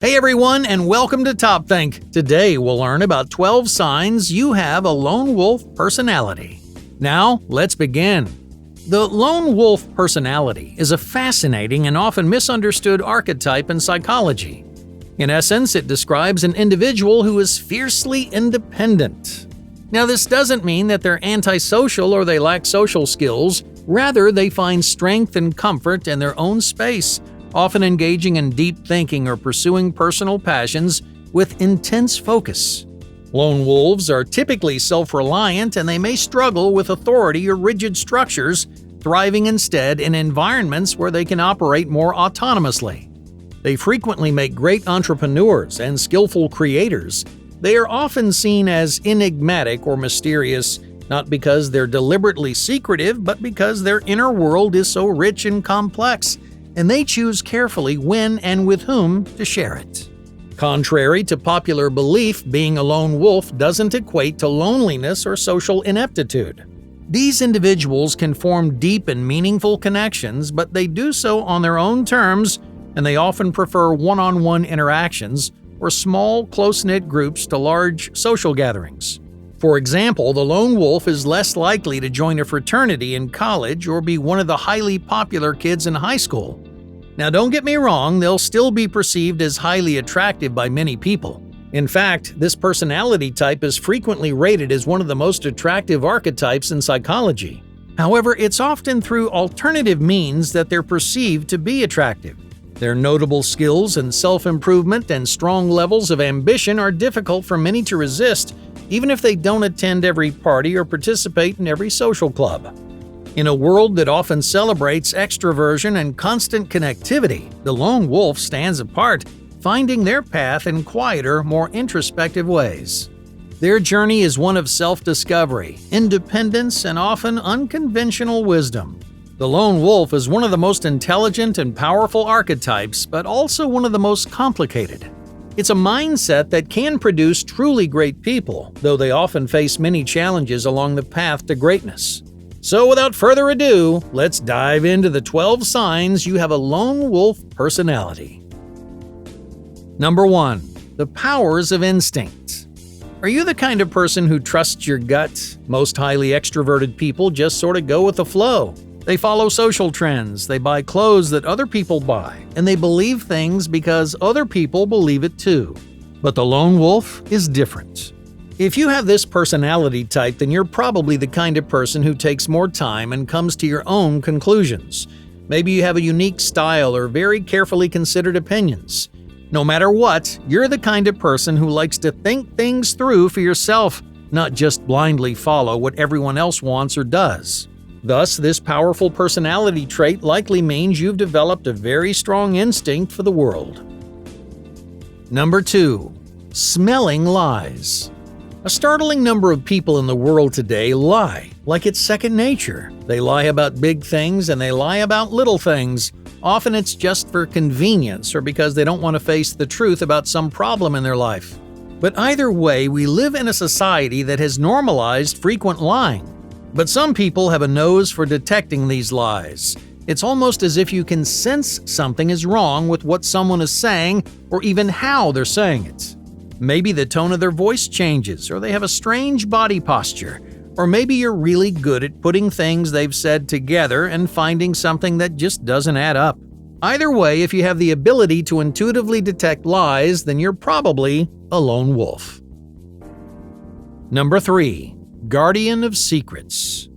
Hey everyone, and welcome to Top Think. Today we'll learn about 12 signs you have a lone wolf personality. Now, let's begin. The lone wolf personality is a fascinating and often misunderstood archetype in psychology. In essence, it describes an individual who is fiercely independent. Now, this doesn't mean that they're antisocial or they lack social skills. Rather, they find strength and comfort in their own space, often engaging in deep thinking or pursuing personal passions with intense focus. Lone wolves are typically self-reliant and they may struggle with authority or rigid structures, thriving instead in environments where they can operate more autonomously. They frequently make great entrepreneurs and skillful creators. They are often seen as enigmatic or mysterious, not because they're deliberately secretive, but because their inner world is so rich and complex, and they choose carefully when and with whom to share it. Contrary to popular belief, being a lone wolf doesn't equate to loneliness or social ineptitude. These individuals can form deep and meaningful connections, but they do so on their own terms, and they often prefer one-on-one interactions or small, close-knit groups to large social gatherings. For example, the lone wolf is less likely to join a fraternity in college or be one of the highly popular kids in high school. Now, don't get me wrong, they'll still be perceived as highly attractive by many people. In fact, this personality type is frequently rated as one of the most attractive archetypes in psychology. However, it's often through alternative means that they're perceived to be attractive. Their notable skills in self-improvement and strong levels of ambition are difficult for many to resist, even if they don't attend every party or participate in every social club. In a world that often celebrates extroversion and constant connectivity, the lone wolf stands apart, finding their path in quieter, more introspective ways. Their journey is one of self-discovery, independence, and often unconventional wisdom. The lone wolf is one of the most intelligent and powerful archetypes, but also one of the most complicated. It's a mindset that can produce truly great people, though they often face many challenges along the path to greatness. So without further ado, let's dive into the 12 signs you have a lone wolf personality. Number 1. The powers of instinct. Are you the kind of person who trusts your gut? Most highly extroverted people just sort of go with the flow. They follow social trends, they buy clothes that other people buy, and they believe things because other people believe it too. But the lone wolf is different. If you have this personality type, then you're probably the kind of person who takes more time and comes to your own conclusions. Maybe you have a unique style or very carefully considered opinions. No matter what, you're the kind of person who likes to think things through for yourself, not just blindly follow what everyone else wants or does. Thus, this powerful personality trait likely means you've developed a very strong instinct for the world. Number 2. Smelling lies. A startling number of people in the world today lie, like it's second nature. They lie about big things and they lie about little things. Often it's just for convenience or because they don't want to face the truth about some problem in their life. But either way, we live in a society that has normalized frequent lying. But some people have a nose for detecting these lies. It's almost as if you can sense something is wrong with what someone is saying or even how they're saying it. Maybe the tone of their voice changes, or they have a strange body posture, or maybe you're really good at putting things they've said together and finding something that just doesn't add up. Either way, if you have the ability to intuitively detect lies, then you're probably a lone wolf. Number 3. Guardian of secrets.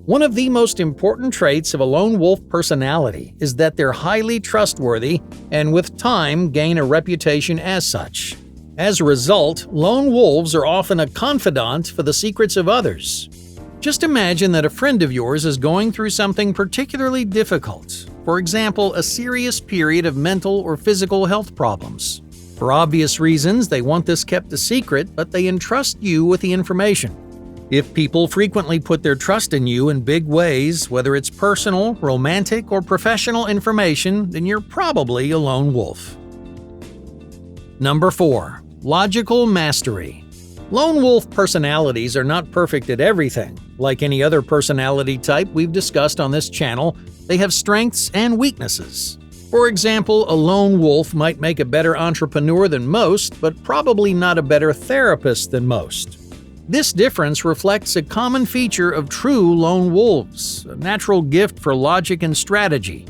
One of the most important traits of a lone wolf personality is that they're highly trustworthy and with time gain a reputation as such. As a result, lone wolves are often a confidant for the secrets of others. Just imagine that a friend of yours is going through something particularly difficult, for example, a serious period of mental or physical health problems. For obvious reasons, they want this kept a secret, but they entrust you with the information. If people frequently put their trust in you in big ways, whether it's personal, romantic, or professional information, then you're probably a lone wolf. Number 4. Logical mastery. Lone wolf personalities are not perfect at everything. Like any other personality type we've discussed on this channel, they have strengths and weaknesses. For example, a lone wolf might make a better entrepreneur than most, but probably not a better therapist than most. This difference reflects a common feature of true lone wolves, a natural gift for logic and strategy.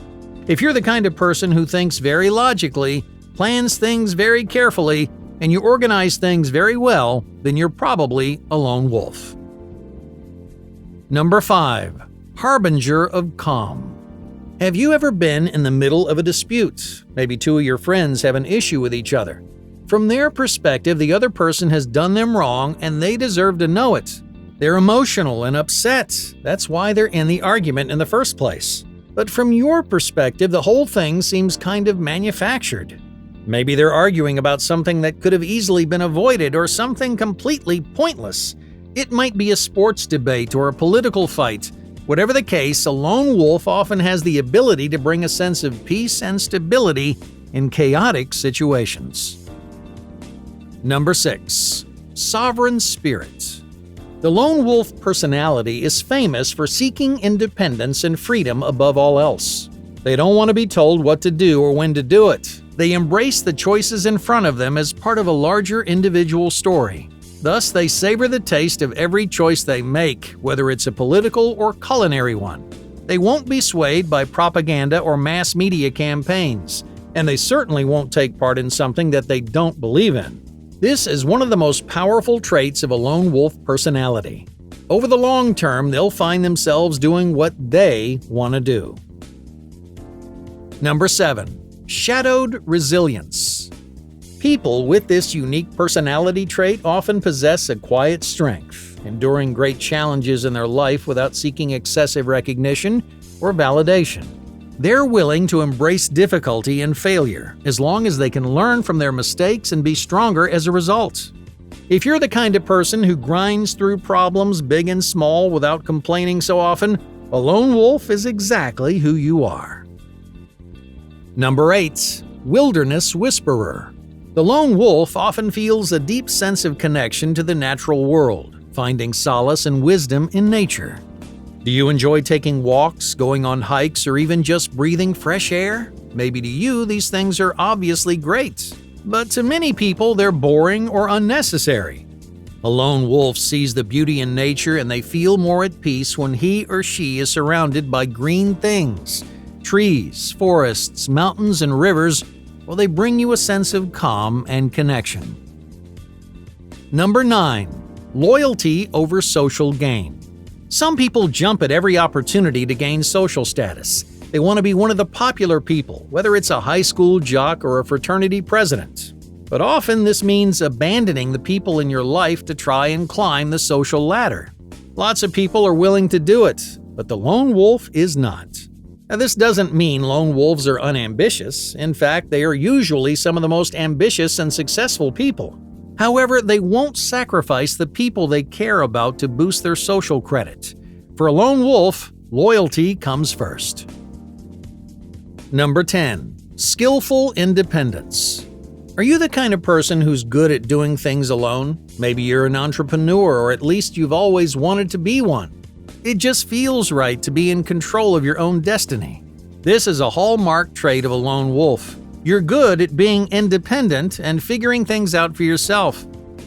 If you're the kind of person who thinks very logically, plans things very carefully, and you organize things very well, then you're probably a lone wolf. Number 5. Harbinger of calm. Have you ever been in the middle of a dispute? Maybe two of your friends have an issue with each other. From their perspective, the other person has done them wrong and they deserve to know it. They're emotional and upset. That's why they're in the argument in the first place. But from your perspective, the whole thing seems kind of manufactured. Maybe they're arguing about something that could have easily been avoided or something completely pointless. It might be a sports debate or a political fight. Whatever the case, a lone wolf often has the ability to bring a sense of peace and stability in chaotic situations. Number 6. Sovereign spirit. The lone wolf personality is famous for seeking independence and freedom above all else. They don't want to be told what to do or when to do it. They embrace the choices in front of them as part of a larger individual story. Thus, they savor the taste of every choice they make, whether it's a political or culinary one. They won't be swayed by propaganda or mass media campaigns, and they certainly won't take part in something that they don't believe in. This is one of the most powerful traits of a lone wolf personality. Over the long term, they'll find themselves doing what they want to do. Number 7. Shadowed resilience. People with this unique personality trait often possess a quiet strength, enduring great challenges in their life without seeking excessive recognition or validation. They're willing to embrace difficulty and failure as long as they can learn from their mistakes and be stronger as a result. If you're the kind of person who grinds through problems big and small without complaining so often, a lone wolf is exactly who you are. Number 8. Wilderness whisperer. The lone wolf often feels a deep sense of connection to the natural world, finding solace and wisdom in nature. Do you enjoy taking walks, going on hikes, or even just breathing fresh air? Maybe to you, these things are obviously great, but to many people, they're boring or unnecessary. A lone wolf sees the beauty in nature and they feel more at peace when he or she is surrounded by green things. Trees, forests, mountains, and rivers, well, they bring you a sense of calm and connection. Number 9. Loyalty over social gain. Some people jump at every opportunity to gain social status. They want to be one of the popular people, whether it's a high school jock or a fraternity president. But often this means abandoning the people in your life to try and climb the social ladder. Lots of people are willing to do it, but the lone wolf is not. Now, this doesn't mean lone wolves are unambitious. In fact, they are usually some of the most ambitious and successful people. However, they won't sacrifice the people they care about to boost their social credit. For a lone wolf, loyalty comes first. Number 10. Skillful independence. Are you the kind of person who's good at doing things alone? Maybe you're an entrepreneur, or at least you've always wanted to be one. It just feels right to be in control of your own destiny. This is a hallmark trait of a lone wolf. You're good at being independent and figuring things out for yourself.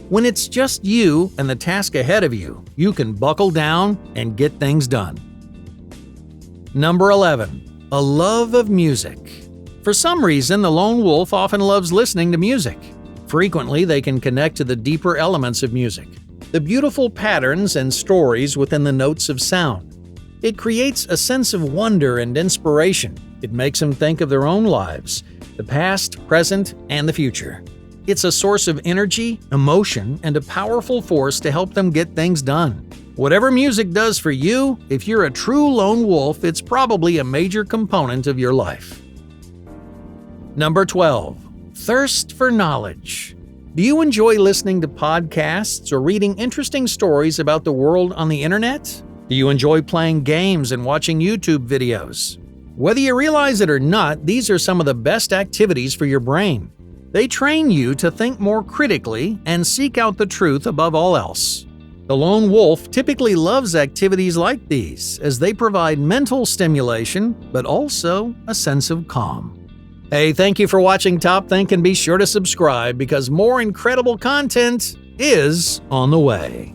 When it's just you and the task ahead of you, you can buckle down and get things done. Number 11. A love of music. For some reason, the lone wolf often loves listening to music. Frequently, they can connect to the deeper elements of music, the beautiful patterns and stories within the notes of sound. It creates a sense of wonder and inspiration. It makes them think of their own lives, the past, present, and the future. It's a source of energy, emotion, and a powerful force to help them get things done. Whatever music does for you, if you're a true lone wolf, it's probably a major component of your life. Number 12. Thirst for knowledge. Do you enjoy listening to podcasts or reading interesting stories about the world on the internet? Do you enjoy playing games and watching YouTube videos? Whether you realize it or not, these are some of the best activities for your brain. They train you to think more critically and seek out the truth above all else. The lone wolf typically loves activities like these, as they provide mental stimulation, but also a sense of calm. Hey, thank you for watching Top Think, and be sure to subscribe because more incredible content is on the way.